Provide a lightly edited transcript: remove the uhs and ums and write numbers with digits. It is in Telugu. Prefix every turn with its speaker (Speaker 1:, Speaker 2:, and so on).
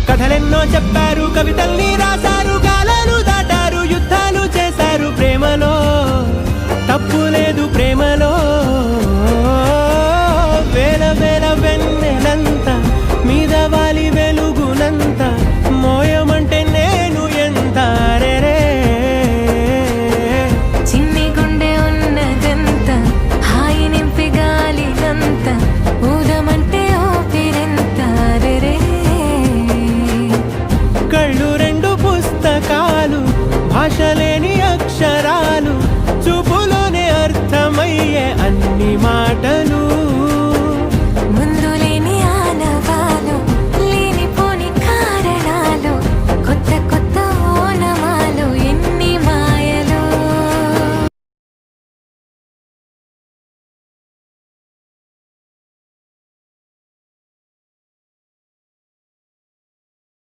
Speaker 1: కథలెన్నో చెప్పారు, కవితల్ని రాశారు, కాలాలు దాటారు, యుద్ధాలు చేశారు. ప్రేమలో తప్పు లేదు, ప్రేమలో వేల వేల వెన్నెలంతా మీద వాలి వెలుగునంత మోయమంటే నేను ఎంత రే.
Speaker 2: చిన్ని గుండె ఉన్నదంత హాయి నింపి గాలినంత ఊదమంటే ఊపిరెంత రే.
Speaker 1: కళ్ళు రెండు పుస్తకాలు, భాష లేని అక్షరాలు, చూపులోనే అర్థమయ్యే అన్ని మాటలు.